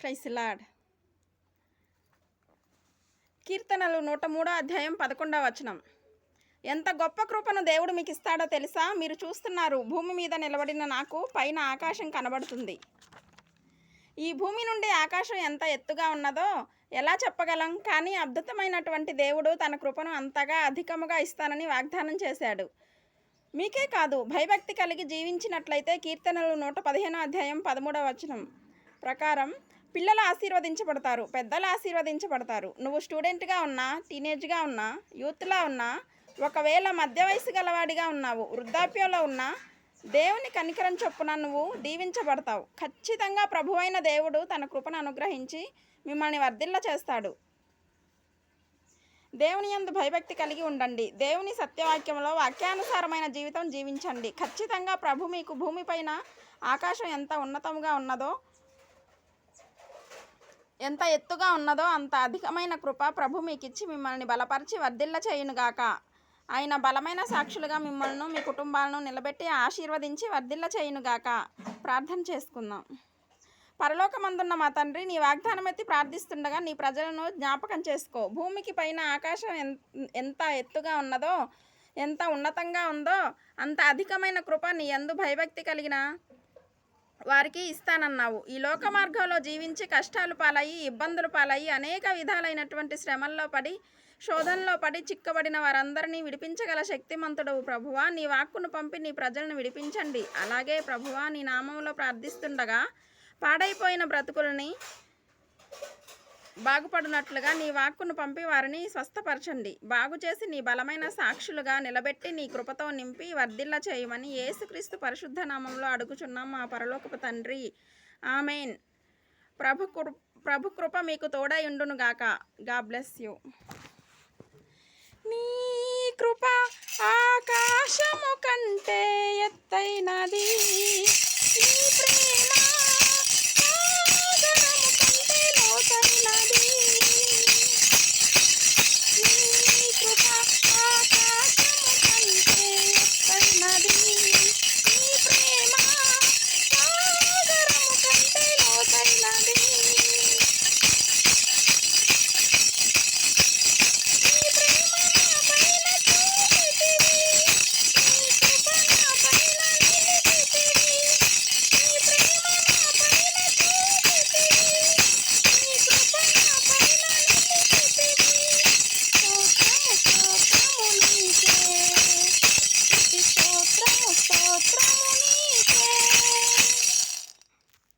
Praise lord. కీర్తనలు 103 అధ్యాయం 11వ వచనం. ఎంత గొప్ప కృపను దేవుడు మీకు ఇస్తాడో తెలుసా? మీరు చూస్తున్నారు, భూమి మీద నిలబడిన నాకు పైన ఆకాశం కనబడుతుంది. ఈ భూమి నుండి ఆకాశం ఎంత ఎత్తుగా ఉన్నదో ఎలా చెప్పగలం? కానీ అద్భుతమైనటువంటి దేవుడు తన కృపను అంతగా అధికముగా ఇస్తానని వాగ్దానం చేశాడు. మీకే కాదు, భయభక్తి కలిగి జీవించినట్లయితే కీర్తనలు 115 అధ్యాయం 13వ వచనం ప్రకారం పిల్లలు ఆశీర్వదించబడతారు, పెద్దలు ఆశీర్వదించబడతారు. నువ్వు స్టూడెంట్గా ఉన్నా, టీనేజ్గా ఉన్నా, యూత్లా ఉన్నా, ఒకవేళ మధ్య వయసు గలవాడిగా ఉన్నావు, వృద్ధాప్యంలో ఉన్నా, దేవుని కనికరం చొప్పున నువ్వు దీవించబడతావు. ఖచ్చితంగా ప్రభువైన దేవుడు తన కృపను అనుగ్రహించి మిమ్మల్ని వర్ధిల్ల చేస్తాడు. దేవుని యందు భయభక్తి కలిగి ఉండండి. దేవుని సత్యవాక్యంలో వాక్యానుసారమైన జీవితం జీవించండి. ఖచ్చితంగా ప్రభు మీకు భూమిపైన ఆకాశం ఎంత ఉన్నతంగా ఉన్నదో, ఎంత ఎత్తుగా ఉన్నదో అంత అధికమైన కృప ప్రభు మీకు ఇచ్చి మిమ్మల్ని బలపరిచి వర్ధిల్ల చేయునుగాక. ఆయన బలమైన సాక్షులుగా మిమ్మల్ని, మీ కుటుంబాలను నిలబెట్టి ఆశీర్వదించి వర్ధిల్ల చేయునుగాక. ప్రార్థన చేసుకుందాం. పరలోకమందున్న మా తండ్రి, నీ వాగ్దానం ఎత్తి ప్రార్థిస్తుండగా నీ ప్రజలను జ్ఞాపకం చేసుకో. భూమికి పైన ఆకాశం ఎంత ఎత్తుగా ఉన్నదో, ఎంత ఉన్నతంగా ఉందో అంత అధికమైన కృప నీ యందు భయభక్తి కలిగిన వారికి ఇస్తానన్నావు. ఈ లోక మార్గంలో జీవించి కష్టాలు పాలయ్యి, ఇబ్బందులు పాలయ్యి, అనేక విధాలైనటువంటి శ్రమల్లో పడి, శోధనలో పడి చిక్కబడిన వారందరినీ విడిపించగల శక్తిమంతుడవు ప్రభువా. నీ వాక్కును పంపి నీ ప్రజలను విడిపించండి. అలాగే ప్రభువా, నీ నామంలో ప్రార్థిస్తుండగా పాడైపోయిన బ్రతుకులని బాగుపడినట్లుగా నీ వాక్కును పంపి వారిని స్వస్థపరచండి. బాగు చేసి నీ బలమైన సాక్షులుగా నిలబెట్టి నీ కృపతో నింపి వర్ధిల్ల చేయమని యేసుక్రీస్తు పరిశుద్ధ నామంలో అడుగుచున్నాం మా పరలోకపు తండ్రి. ఆమెన్. ప్రభు కృప మీకు తోడై ఉండునుగాక. God bless you. నీ కృప ఆకాశము కంటే ఎత్తైనది, నీ